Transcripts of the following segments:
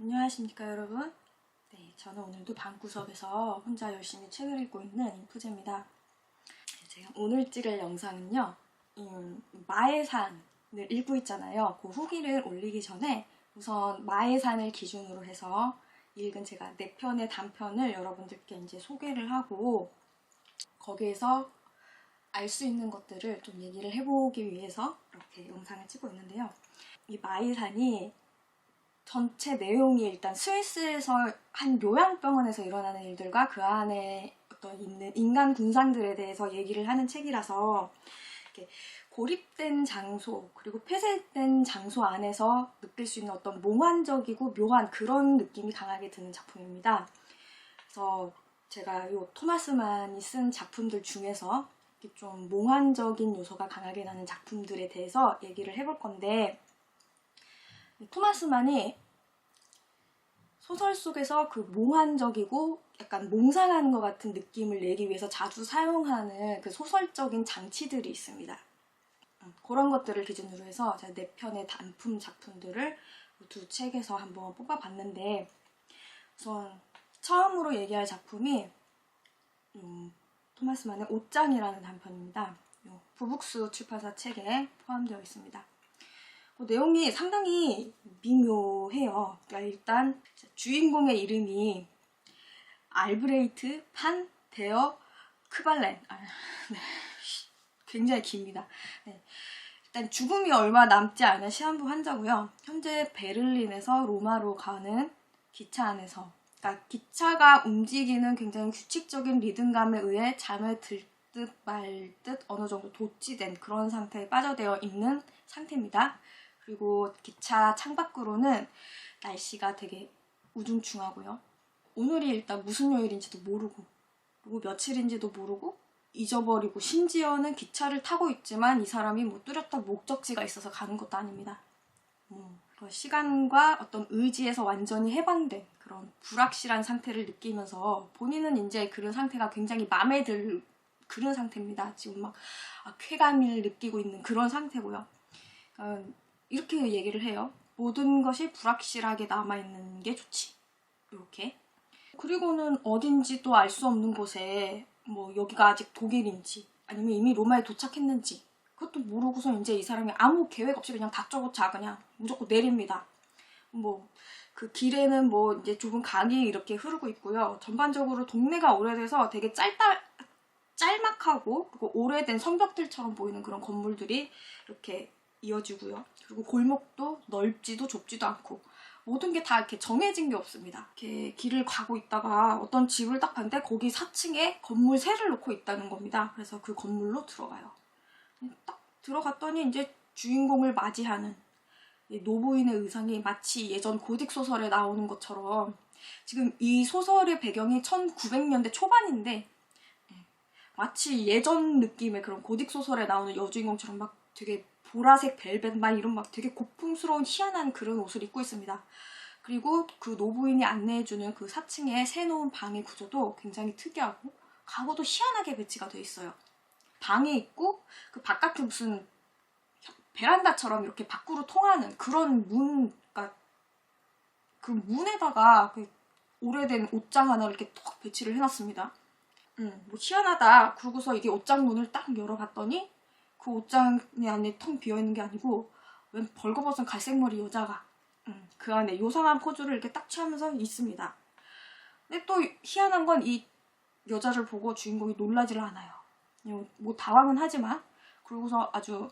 안녕하십니까 여러분. 네, 저는 오늘도 방구석에서 혼자 열심히 책을 읽고 있는 인프제입니다. 제가 오늘 찍을 영상은요, 마의 산을 읽고 있잖아요. 그 후기를 올리기 전에 우선 마의 산을 기준으로 해서 읽은 제가 4편의 단편을 여러분들께 이제 소개를 하고, 거기에서 알 수 있는 것들을 좀 얘기를 해보기 위해서 이렇게 영상을 찍고 있는데요. 이 마의 산이 전체 내용이 일단 스위스에서 한 요양병원에서 일어나는 일들과 그 안에 어떤 있는 인간 군상들에 대해서 얘기를 하는 책이라서 이렇게 고립된 장소 그리고 폐쇄된 장소 안에서 느낄 수 있는 어떤 몽환적이고 묘한 그런 느낌이 강하게 드는 작품입니다. 그래서 제가 이 토마스만이 쓴 작품들 중에서 좀 몽환적인 요소가 강하게 나는 작품들에 대해서 얘기를 해볼 건데, 토마스만이 소설 속에서 그 몽환적이고 약간 몽상하는 것 같은 느낌을 내기 위해서 자주 사용하는 그 소설적인 장치들이 있습니다. 그런 것들을 기준으로 해서 제가 4편의 단품 작품들을 두 책에서 한번 뽑아봤는데, 우선 처음으로 얘기할 작품이 토마스만의 옷장이라는 단편입니다. 부북스 출판사 책에 포함되어 있습니다. 내용이 상당히 미묘해요. 그러니까 일단 주인공의 이름이 알브레이트 판 데어 크발렌. 네. 굉장히 깁니다. 네. 일단 죽음이 얼마 남지 않은 시한부 환자고요. 현재 베를린에서 로마로 가는 기차 안에서, 그러니까 기차가 움직이는 굉장히 규칙적인 리듬감에 의해 잠에 들 듯 말 듯 어느 정도 도취된 그런 상태에 빠져되어 있는 상태입니다. 그리고 기차 창밖으로는 날씨가 되게 우중충하고요. 오늘이 일단 무슨 요일인지도 모르고, 그리고 며칠인지도 모르고, 잊어버리고, 심지어는 기차를 타고 있지만 이 사람이 뭐 뚜렷한 목적지가 있어서 가는 것도 아닙니다. 시간과 어떤 의지에서 완전히 해방된 그런 불확실한 상태를 느끼면서 본인은 이제 그런 상태가 굉장히 마음에 들 그런 상태입니다. 지금 막 쾌감을 느끼고 있는 그런 상태고요. 이렇게 얘기를 해요. 모든 것이 불확실하게 남아있는 게 좋지. 이렇게. 그리고는 어딘지도 알 수 없는 곳에 뭐 여기가 아직 독일인지 아니면 이미 로마에 도착했는지 그것도 모르고서 이제 이 사람이 아무 계획 없이 그냥 다짜고짜 그냥 무조건 내립니다. 뭐 그 길에는 뭐 이제 좁은 강이 이렇게 흐르고 있고요. 전반적으로 동네가 오래돼서 되게 짤막하고 그리고 오래된 성벽들처럼 보이는 그런 건물들이 이렇게 이어지고요. 그리고 골목도 넓지도 좁지도 않고 모든 게 다 이렇게 정해진 게 없습니다. 이렇게 길을 가고 있다가 어떤 집을 딱 봤는데 거기 4층에 건물 새를 놓고 있다는 겁니다. 그래서 그 건물로 들어가요. 딱 들어갔더니 이제 주인공을 맞이하는 노부인의 의상이 마치 예전 고딕 소설에 나오는 것처럼, 지금 이 소설의 배경이 1900년대 초반인데 마치 예전 느낌의 그런 고딕 소설에 나오는 여주인공처럼 막 되게 보라색 벨벳 막 이런 막 되게 고풍스러운 희한한 그런 옷을 입고 있습니다. 그리고 그 노부인이 안내해주는 그 4층에 새놓은 방의 구조도 굉장히 특이하고 가구도 희한하게 배치가 돼 있어요. 방에 있고 그 바깥에 무슨 베란다처럼 이렇게 밖으로 통하는 그런 문, 그러니까 그 문에다가 그 오래된 옷장 하나를 이렇게 톡 배치를 해놨습니다. 뭐 희한하다. 그러고서 이게 옷장 문을 딱 열어봤더니 그 옷장이 안에 텅 비어있는 게 아니고 웬 벌거벗은 갈색머리 여자가 그 안에 요상한 포즈를 이렇게 딱 취하면서 있습니다. 근데 또 희한한 건 이 여자를 보고 주인공이 놀라지를 않아요. 뭐 당황은 하지만 그러고서 아주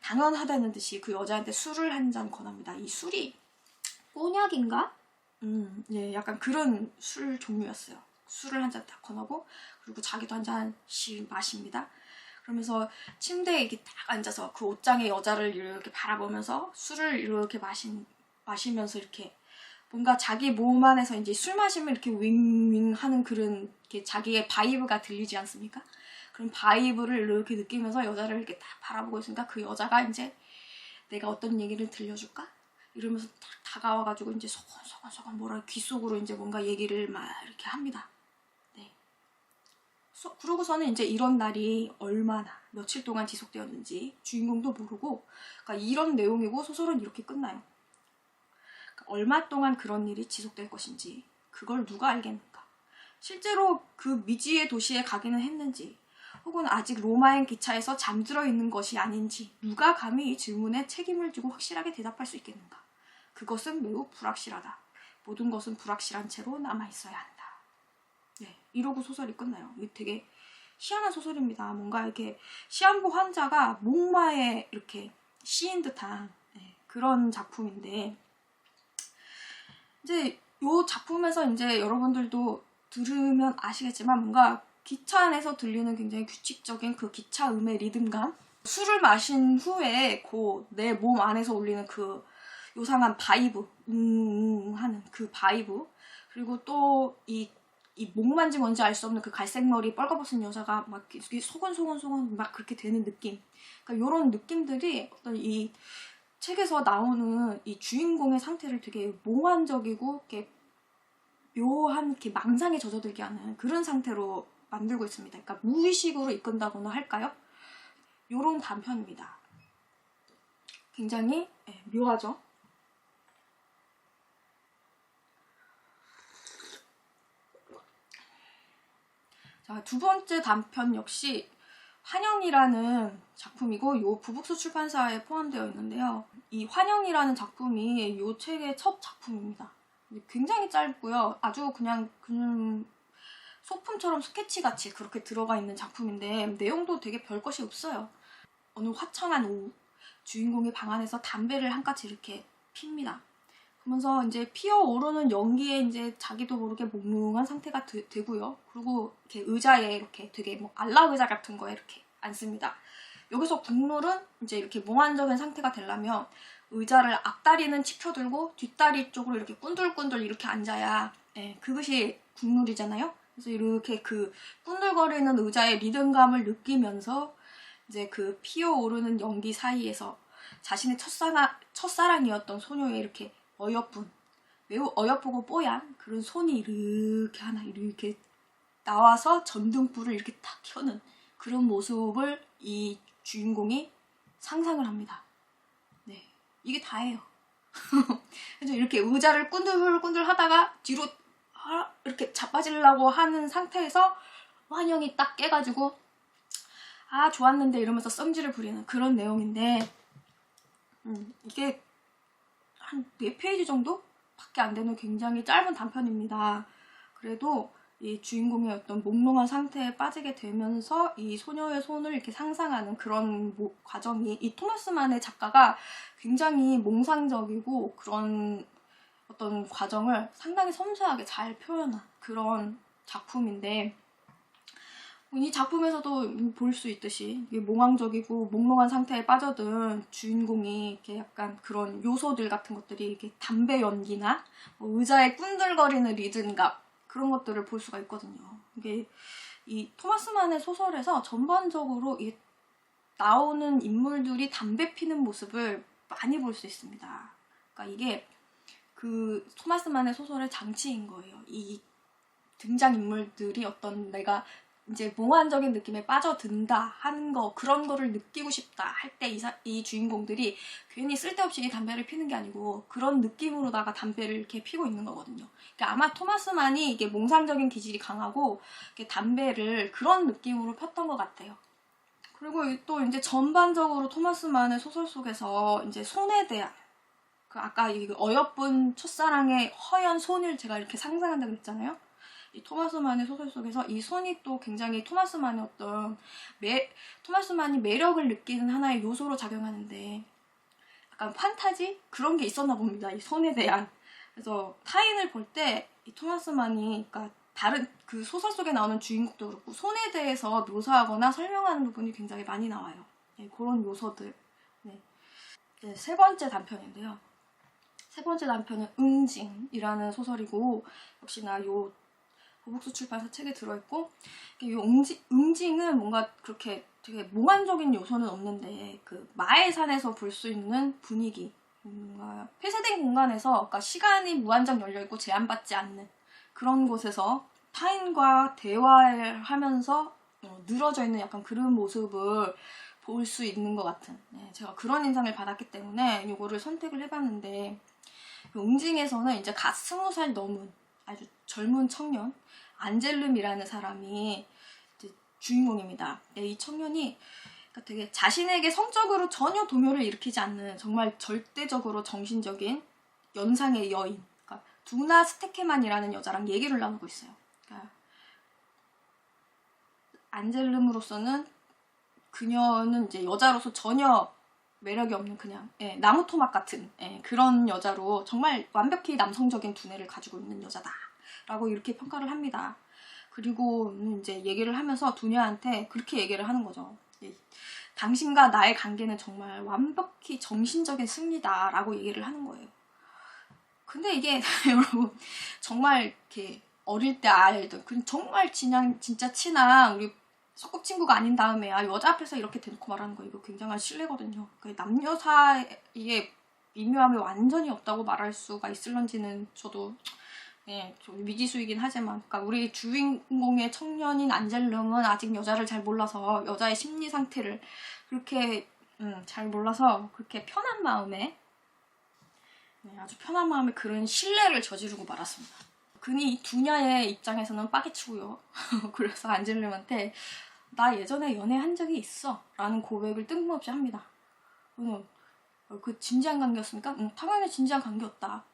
당연하다는 듯이 그 여자한테 술을 한 잔 권합니다. 이 술이 꼬냑인가? 예, 약간 그런 술 종류였어요. 술을 한 잔 딱 권하고 그리고 자기도 한 잔씩 마십니다. 그러면서 침대에 이렇게 딱 앉아서 그 옷장의 여자를 이렇게 바라보면서 술을 이렇게 마시면서 이렇게 뭔가 자기 몸 안에서 이제 술 마시면 이렇게 윙윙 하는 그런 이렇게 자기의 바이브가 들리지 않습니까? 그런 바이브를 이렇게 느끼면서 여자를 이렇게 딱 바라보고 있으니까 그 여자가 이제 내가 어떤 얘기를 들려줄까? 이러면서 딱 다가와가지고 이제 소곤소곤 뭐라 귓속으로 이제 뭔가 얘기를 막 이렇게 합니다. 네. 그러고서는 이제 이런 날이 얼마나 며칠 동안 지속되었는지 주인공도 모르고, 그러니까 이런 내용이고 소설은 이렇게 끝나요. 얼마 동안 그런 일이 지속될 것인지 그걸 누가 알겠는가. 실제로 그 미지의 도시에 가기는 했는지 혹은 아직 로마행 기차에서 잠들어 있는 것이 아닌지 누가 감히 이 질문에 책임을 지고 확실하게 대답할 수 있겠는가. 그것은 매우 불확실하다. 모든 것은 불확실한 채로 남아있어야 한다. 네, 이러고 소설이 끝나요. 이게 되게 희한한 소설입니다. 뭔가 이렇게 시한부 환자가 목마에 이렇게 씌인 듯한 그런 작품인데, 이제 이 작품에서 이제 여러분들도 들으면 아시겠지만 뭔가 기차 안에서 들리는 굉장히 규칙적인 그 기차 음의 리듬감, 술을 마신 후에 내 몸 안에서 울리는 그 요상한 바이브, 하는 그 바이브, 그리고 또 이 목만지 뭔지 알 수 없는 그 갈색머리 뻘거벗은 여자가 막 소곤소곤 막 그렇게 되는 느낌. 그러니까 이런 느낌들이 어떤 이 책에서 나오는 이 주인공의 상태를 되게 몽환적이고 이렇게 묘한 이렇게 망상에 젖어들게 하는 그런 상태로 만들고 있습니다. 그러니까 무의식으로 이끈다거나 할까요? 이런 단편입니다. 굉장히 묘하죠. 자, 두 번째 단편 역시 환영이라는 작품이고 이 부북수 출판사에 포함되어 있는데요. 이 환영이라는 작품이 이 책의 첫 작품입니다. 굉장히 짧고요. 아주 그냥 소품처럼 스케치같이 그렇게 들어가 있는 작품인데 내용도 되게 별것이 없어요. 어느 화창한 오후 주인공이 방 안에서 담배를 한 가지 이렇게 핍니다. 그러면서 이제 피어오르는 연기에 이제 자기도 모르게 몽롱한 상태가 되고요. 그리고 이렇게 의자에 이렇게 되게 뭐 안락 의자 같은 거에 이렇게 앉습니다. 여기서 국룰은 이제 이렇게 몽환적인 상태가 되려면 의자를 앞다리는 치켜들고 뒷다리 쪽으로 이렇게 꾼들꾼들 이렇게 앉아야 그것이 국룰이잖아요. 그래서 이렇게 그 꾼들거리는 의자의 리듬감을 느끼면서 이제 그 피어오르는 연기 사이에서 자신의 첫사랑이었던 소녀의 이렇게 매우 어여쁘고 뽀얀 그런 손이 이렇게 하나 이렇게 나와서 전등불을 이렇게 탁 켜는 그런 모습을 이 주인공이 상상을 합니다. 네, 이게 다예요. 그래서 이렇게 의자를 꾼들꾼들 하다가 뒤로 이렇게 자빠지려고 하는 상태에서 환영이 딱 깨가지고 좋았는데 이러면서 썸지를 부리는 그런 내용인데, 이게 한 4페이지 정도? 밖에 안 되는 굉장히 짧은 단편입니다. 그래도 이 주인공의 어떤 몽롱한 상태에 빠지게 되면서 이 소녀의 손을 이렇게 상상하는 그런 과정이, 이 토마스만의 작가가 굉장히 몽상적이고 그런 어떤 과정을 상당히 섬세하게 잘 표현한 그런 작품인데, 이 작품에서도 볼 수 있듯이 몽환적이고 몽롱한 상태에 빠져든 주인공이 이렇게 약간 그런 요소들 같은 것들이 이렇게 담배 연기나 의자에 꾼들거리는 리듬감 그런 것들을 볼 수가 있거든요. 이게 이 토마스만의 소설에서 전반적으로 나오는 인물들이 담배 피는 모습을 많이 볼 수 있습니다. 그러니까 이게 그 토마스만의 소설의 장치인 거예요. 이 등장인물들이 어떤 내가 이제 몽환적인 느낌에 빠져든다 하는 거, 그런 거를 느끼고 싶다 할 때 이 주인공들이 괜히 쓸데없이 담배를 피는 게 아니고 그런 느낌으로다가 담배를 이렇게 피고 있는 거거든요. 그러니까 아마 토마스만이 이게 몽상적인 기질이 강하고 이렇게 담배를 그런 느낌으로 폈던 것 같아요. 그리고 또 이제 전반적으로 토마스만의 소설 속에서 이제 손에 대한 아까 이 어여쁜 첫사랑의 허연 손을 제가 이렇게 상상한다고 했잖아요. 이 토마스만의 소설 속에서 이 손이 또 굉장히 토마스만의 어떤 토마스만이 매력을 느끼는 하나의 요소로 작용하는데 약간 판타지? 그런 게 있었나 봅니다. 이 손에 대한. 그래서 타인을 볼 때 이 토마스만이 그러니까 다른 그 소설 속에 나오는 주인공도 그렇고 손에 대해서 묘사하거나 설명하는 부분이 굉장히 많이 나와요. 그런 요소들. 네, 세 번째 단편인데요. 세 번째 단편은 응징이라는 소설이고 역시나 요 부북수 출판사 책에 들어있고, 이 응징은 뭔가 그렇게 되게 몽환적인 요소는 없는데 그 마해산에서 볼 수 있는 분위기, 뭔가 폐쇄된 공간에서 그러니까 시간이 무한정 열려있고 제한받지 않는 그런 곳에서 타인과 대화를 하면서 늘어져 있는 약간 그런 모습을 볼 수 있는 것 같은, 제가 그런 인상을 받았기 때문에 이거를 선택을 해봤는데, 응징에서는 이제 갓 20살 넘은 아주 젊은 청년 안젤름이라는 사람이 이제 주인공입니다. 네, 이 청년이 그러니까 되게 자신에게 성적으로 전혀 동요를 일으키지 않는 정말 절대적으로 정신적인 연상의 여인, 그러니까 두나 스테케만이라는 여자랑 얘기를 나누고 있어요. 그러니까 안젤름으로서는 그녀는 이제 여자로서 전혀 매력이 없는 그냥 나무 토막 같은 그런 여자로 정말 완벽히 남성적인 두뇌를 가지고 있는 여자다 라고 이렇게 평가를 합니다. 그리고 이제 얘기를 하면서 두냐한테 그렇게 얘기를 하는 거죠. 당신과 나의 관계는 정말 완벽히 정신적인 승리다 라고 얘기를 하는 거예요. 근데 이게 여러분 정말 이렇게 어릴 때 알던 정말 진짜 친한 우리 소꿉친구가 아닌 다음에 여자 앞에서 이렇게 대놓고 말하는 거 이거 굉장한 실례거든요. 남녀 사이에 미묘함이 완전히 없다고 말할 수가 있을런지는 저도 좀 미지수이긴 하지만 그러니까 우리 주인공의 청년인 안젤름은 아직 여자를 잘 몰라서 여자의 심리 상태를 그렇게 잘 몰라서 그렇게 편한 마음에 아주 편한 마음에 그런 신뢰를 저지르고 말았습니다. 그니 두냐의 입장에서는 빠개치고요. 그래서 안젤름한테 나 예전에 연애한 적이 있어 라는 고백을 뜬금없이 합니다. 그 진지한 관계였습니까? 당연히 진지한 관계였다.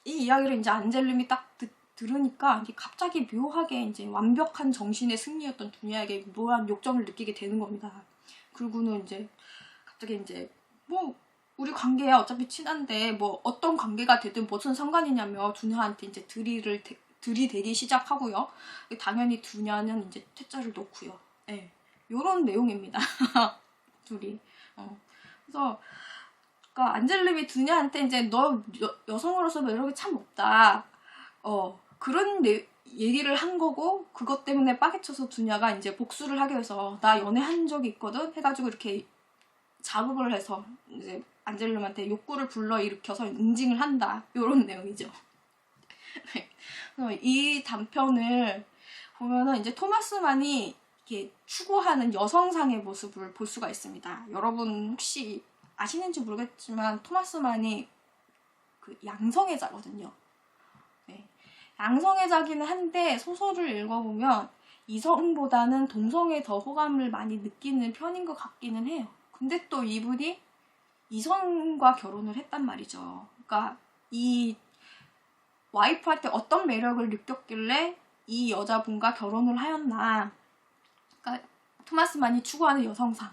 이 이야기를 이제 안젤름이 딱 들으니까 이제 갑자기 묘하게 이제 완벽한 정신의 승리였던 두냐에게 묘한 욕정을 느끼게 되는 겁니다. 그리고는 이제 갑자기 이제 뭐 우리 관계야 어차피 친한데 뭐 어떤 관계가 되든 무슨 상관이냐며 두냐한테 이제 들이대기 시작하고요. 당연히 두냐는 이제 퇴짜를 놓고요. 요런 내용입니다. 둘이. 그래서 그러니까 안젤름이 두냐한테 이제 너 여성으로서 매력이 참 없다. 그런 얘기를 한 거고 그것 때문에 빠개쳐서 두냐가 이제 복수를 하기 위해서 나 연애한 적이 있거든 해가지고 이렇게 자극을 해서 이제 안젤름한테 욕구를 불러일으켜서 응징을 한다. 요런 내용이죠. 이 단편을 보면은 이제 토마스만이 이렇게 추구하는 여성상의 모습을 볼 수가 있습니다. 여러분 혹시 아시는지 모르겠지만 토마스만이 그 양성애자거든요. 양성애자기는 한데 소설을 읽어보면 이성보다는 동성에 더 호감을 많이 느끼는 편인 것 같기는 해요. 근데 또 이분이 이성과 결혼을 했단 말이죠. 그러니까 이 와이프한테 어떤 매력을 느꼈길래 이 여자분과 결혼을 하였나. 그러니까 토마스만이 추구하는 여성상.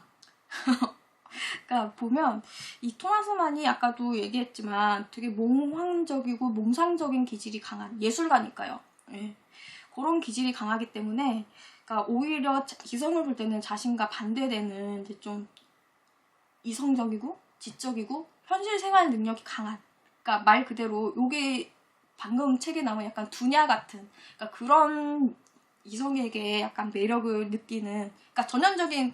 그러니까 보면 이 토마스만이 아까도 얘기했지만 되게 몽환적이고 몽상적인 기질이 강한 예술가니까요. 그런 기질이 강하기 때문에 그러니까 오히려 이성을 볼 때는 자신과 반대되는 이제 좀 이성적이고 지적이고 현실 생활 능력이 강한 그러니까 말 그대로 요게 방금 책에 나온 약간 두냐 같은 그러니까 그런 이성에게 약간 매력을 느끼는 그러니까 전형적인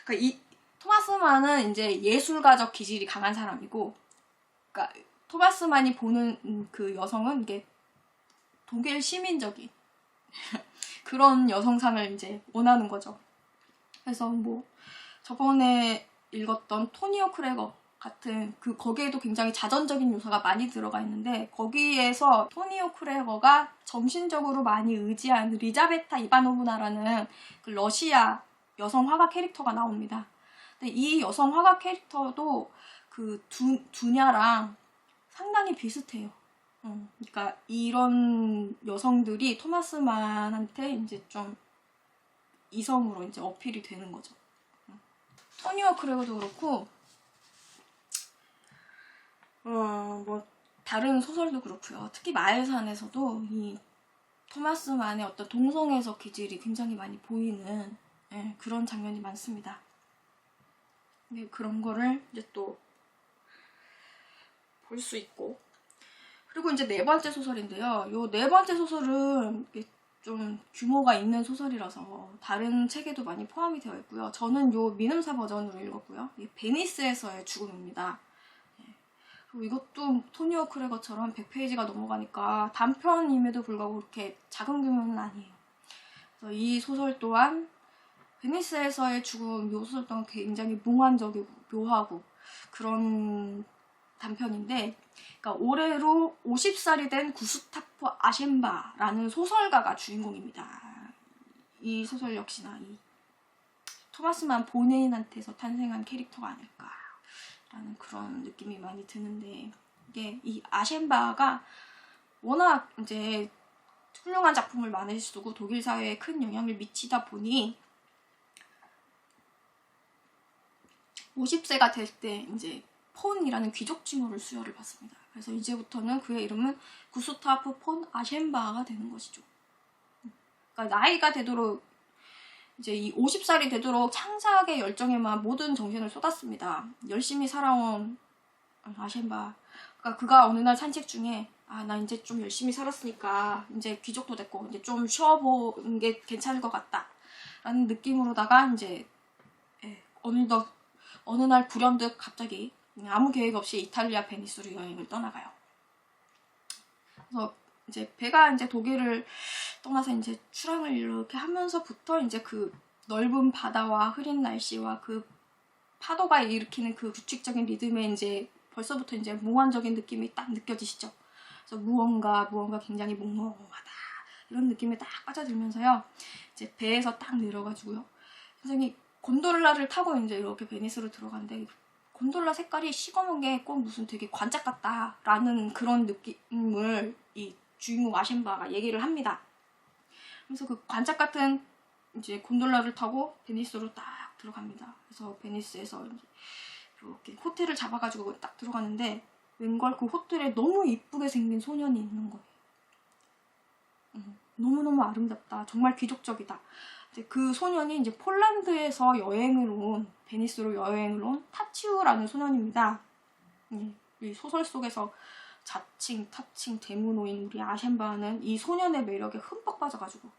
그러니까 이 토마스만은 이제 예술가적 기질이 강한 사람이고 그러니까 토마스만이 보는 그 여성은 이게 독일 시민적인 그런 여성상을 이제 원하는 거죠. 그래서 뭐 저번에 읽었던 토니오 크레거 같은 거기에도 굉장히 자전적인 요소가 많이 들어가 있는데 거기에서 토니오 크레거가 정신적으로 많이 의지한 리자베타 이바노브나라는 그 러시아 여성 화가 캐릭터가 나옵니다. 근데 이 여성 화가 캐릭터도 그 두냐랑 상당히 비슷해요. 그러니까 이런 여성들이 토마스만한테 이제 좀 이성으로 이제 어필이 되는 거죠. 토니오 크레거도 그렇고 뭐 다른 소설도 그렇고요. 특히 마을산에서도 이 토마스만의 어떤 동성애적 기질이 굉장히 많이 보이는 그런 장면이 많습니다. 근데 그런 거를 이제 또 볼 수 있고 그리고 이제 네 번째 소설인데요. 요 네 번째 소설은 좀 규모가 있는 소설이라서 다른 책에도 많이 포함이 되어 있고요. 저는 요 미음사 버전으로 읽었고요. 베니스에서의 죽음입니다. 그리고 이것도 토니오 크레거처럼 100페이지가 넘어가니까 단편임에도 불구하고 그렇게 작은 규모는 아니에요. 그래서 이 소설 또한 베니스에서의 죽음 요 소설 또한 굉장히 몽환적이고 묘하고 그런 단편인데, 그러니까 올해로 50살이 된 구스타프 아셴바라는 소설가가 주인공입니다. 이 소설 역시나 이 토마스만 보네인한테서 탄생한 캐릭터가 아닐까라는 그런 느낌이 많이 드는데, 이게 이 아셴바가 워낙 이제 훌륭한 작품을 많이 쓰고 독일 사회에 큰 영향을 미치다 보니 50세가 될 때 이제 폰이라는 귀족 칭호를 수여를 받습니다. 그래서 이제부터는 그의 이름은 구스타프 폰 아셴바가 되는 것이죠. 그러니까 나이가 되도록 이제 이 50살이 되도록 창작의 열정에만 모든 정신을 쏟았습니다. 열심히 살아온 아셴바. 그러니까 그가 어느 날 산책 중에 나 이제 좀 열심히 살았으니까 이제 귀족도 됐고 이제 좀 쉬어보는 게 괜찮을 것 같다 라는 느낌으로다가 이제 어느 날 불현듯 갑자기 아무 계획 없이 이탈리아 베니스로 여행을 떠나가요. 그래서 이제 배가 이제 독일을 떠나서 이제 출항을 이렇게 하면서부터 이제 그 넓은 바다와 흐린 날씨와 그 파도가 일으키는 그 규칙적인 리듬에 이제 벌써부터 이제 몽환적인 느낌이 딱 느껴지시죠. 그래서 무언가 굉장히 몽롱하다 이런 느낌이 딱 빠져들면서요. 이제 배에서 딱 내려가지고요. 선생님이 곤돌라를 타고 이제 이렇게 베니스로 들어갔는데 곤돌라 색깔이 시커먼 게 꼭 무슨 되게 관짝 같다라는 그런 느낌을 이 주인공 아셴바가 얘기를 합니다. 그래서 그 관짝 같은 이제 곤돌라를 타고 베니스로 딱 들어갑니다. 그래서 베니스에서 이제 이렇게 호텔을 잡아가지고 딱 들어가는데 웬걸 그 호텔에 너무 이쁘게 생긴 소년이 있는 거예요. 너무너무 아름답다. 정말 귀족적이다. 이제 그 소년이 이제 폴란드에서 여행을 온, 베니스로 여행을 온 타치우라는 소년입니다. 이 소설 속에서 자칭, 타칭, 대문호인 우리 아셴바는 이 소년의 매력에 흠뻑 빠져가지고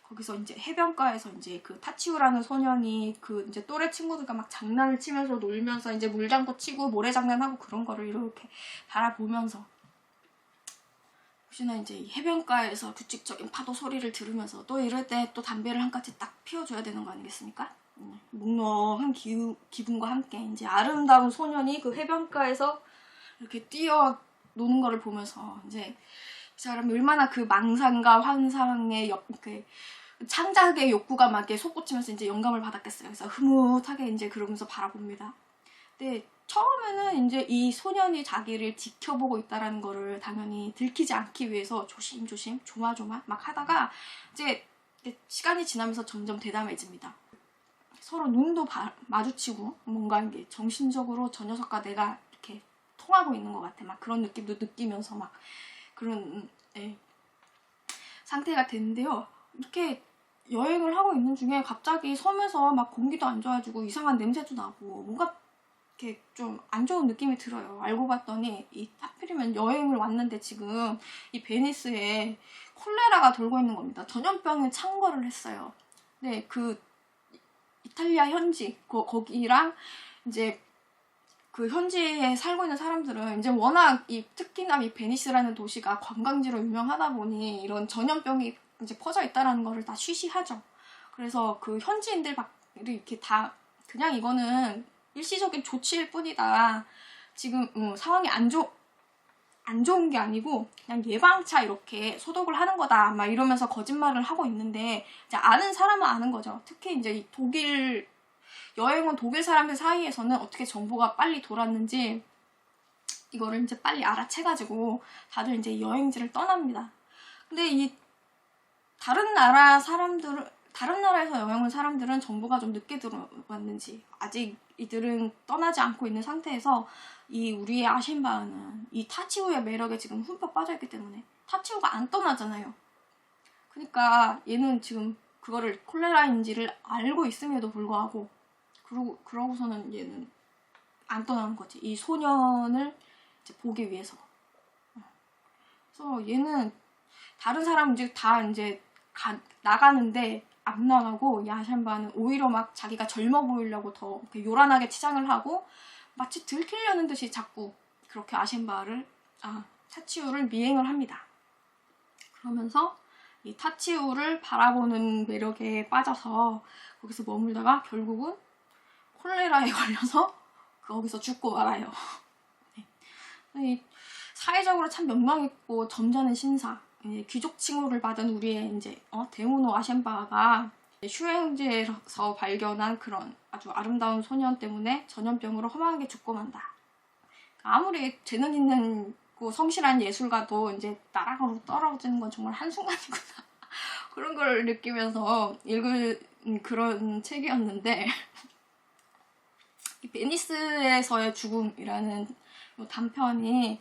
거기서 이제 해변가에서 이제 그 타치우라는 소년이 그 이제 또래 친구들과 막 장난을 치면서 놀면서 이제 물장구 치고 모래장난하고 그런 거를 이렇게 바라보면서 혹시나 이제 이 해변가에서 규칙적인 파도 소리를 들으면서 또 이럴 때 또 담배를 한 가지 딱 피워줘야 되는 거 아니겠습니까? 몽롱한 기분과 함께 이제 아름다운 소년이 그 해변가에서 이렇게 뛰어 노는 거를 보면서 이제 이 사람이 얼마나 그 망상과 환상의 그 창작의 욕구가 막 이렇게 솟구치면서 이제 영감을 받았겠어요. 그래서 흐뭇하게 이제 그러면서 바라봅니다. 근데 처음에는 이제 이 소년이 자기를 지켜보고 있다라는 거를 당연히 들키지 않기 위해서 조심조심 조마조마 막 하다가 이제 시간이 지나면서 점점 대담해집니다. 서로 눈도 마주치고 뭔가 이게 정신적으로 저 녀석과 내가 이렇게 통하고 있는 것 같아. 막 그런 느낌도 느끼면서 막 그런 상태가 됐는데요. 이렇게 여행을 하고 있는 중에 갑자기 섬에서 막 공기도 안 좋아지고 이상한 냄새도 나고 뭔가 이렇게 좀 안 좋은 느낌이 들어요. 알고 봤더니 하필이면 여행을 왔는데 지금 이 베니스에 콜레라가 돌고 있는 겁니다. 전염병에 창궐을 했어요. 근데 그 이탈리아 현지 거기랑 이제 그 현지에 살고 있는 사람들은 이제 워낙 특히나 이 베니스라는 도시가 관광지로 유명하다 보니 이런 전염병이 이제 퍼져 있다라는 거를 다 쉬쉬하죠. 그래서 그 현지인들이 이렇게 다 그냥 이거는 일시적인 조치일 뿐이다. 지금 상황이 안 좋은 게 아니고 그냥 예방차 이렇게 소독을 하는 거다. 막 이러면서 거짓말을 하고 있는데 이제 아는 사람은 아는 거죠. 특히 이제 이 독일 여행 온 독일 사람들 사이에서는 어떻게 정보가 빨리 돌았는지 이거를 이제 빨리 알아채가지고 다들 이제 여행지를 떠납니다. 근데 이 다른 나라에서 여행 온 사람들은 정보가 좀 늦게 들어왔는지 아직 이들은 떠나지 않고 있는 상태에서 이 우리의 아셴바는 이 타치우의 매력에 지금 흠뻑 빠져있기 때문에 타치우가 안 떠나잖아요. 그러니까 얘는 지금 그거를 콜레라인지를 알고 있음에도 불구하고 그러고서는 얘는 안 떠나는 거지. 이 소년을 이제 보기 위해서. 그래서 얘는 다른 사람 이제 다 이제 나가는데 안 나가고 이 아셴바는 오히려 막 자기가 젊어 보이려고 더 요란하게 치장을 하고 마치 들키려는 듯이 자꾸 그렇게 타치우를 미행을 합니다. 그러면서 이 타치우를 바라보는 매력에 빠져서 거기서 머물다가 결국은 콜레라에 걸려서 거기서 죽고 말아요. 이 사회적으로 참 명망있고 점잖은 신사, 귀족 칭호를 받은 우리의 이제 대문호 아셴바가 휴양지에서 발견한 그런 아주 아름다운 소년 때문에 전염병으로 험하게 죽고 만다. 아무리 재능 있는 성실한 예술가도 이제 나락으로 떨어지는 건 정말 한순간이구나. 그런 걸 느끼면서 읽은 그런 책이었는데, 이 베니스에서의 죽음이라는 단편이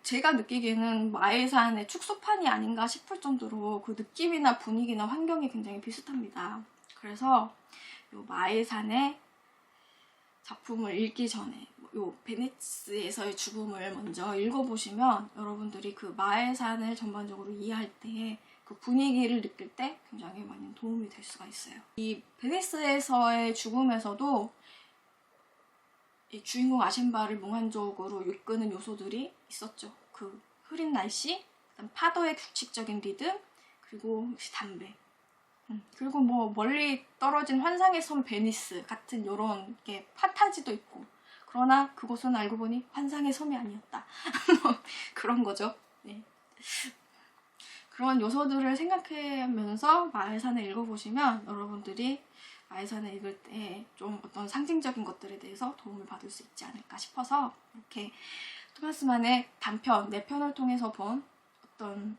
제가 느끼기에는 마에산의 축소판이 아닌가 싶을 정도로 그 느낌이나 분위기나 환경이 굉장히 비슷합니다. 그래서 요 마에산의 작품을 읽기 전에 요 베니스에서의 죽음을 먼저 읽어보시면 여러분들이 그 마에산을 전반적으로 이해할 때 그 분위기를 느낄 때 굉장히 많이 도움이 될 수가 있어요. 이 베니스에서의 죽음에서도 이 주인공 아셴바를 몽환적으로 이끄는 요소들이 있었죠. 그 흐린 날씨, 그다음 파도의 규칙적인 리듬, 그리고 역시 담배. 그리고 뭐 멀리 떨어진 환상의 섬 베니스 같은 요런 게 판타지도 있고, 그러나 그곳은 알고 보니 환상의 섬이 아니었다. 그런 거죠. 네. 그런 요소들을 생각하면서 마에산을 읽어보시면 여러분들이 마에산을 읽을 때 좀 어떤 상징적인 것들에 대해서 도움을 받을 수 있지 않을까 싶어서 이렇게 토마스 만의 단편 4편을 통해서 본 어떤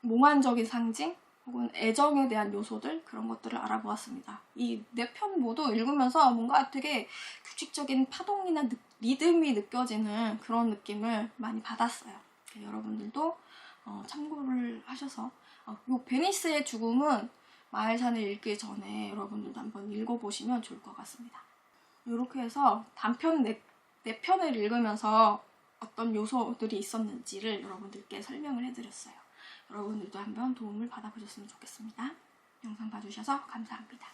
몽환적인 상징 혹은 애정에 대한 요소들, 그런 것들을 알아보았습니다. 이 4편 모두 읽으면서 뭔가 되게 규칙적인 파동이나 리듬이 느껴지는 그런 느낌을 많이 받았어요. 여러분들도 참고를 하셔서 요 베니스의 죽음은 마엘산을 읽기 전에 여러분들도 한번 읽어보시면 좋을 것 같습니다. 이렇게 해서 단편 4편을 읽으면서 어떤 요소들이 있었는지를 여러분들께 설명을 해드렸어요. 여러분들도 한번 도움을 받아보셨으면 좋겠습니다. 영상 봐주셔서 감사합니다.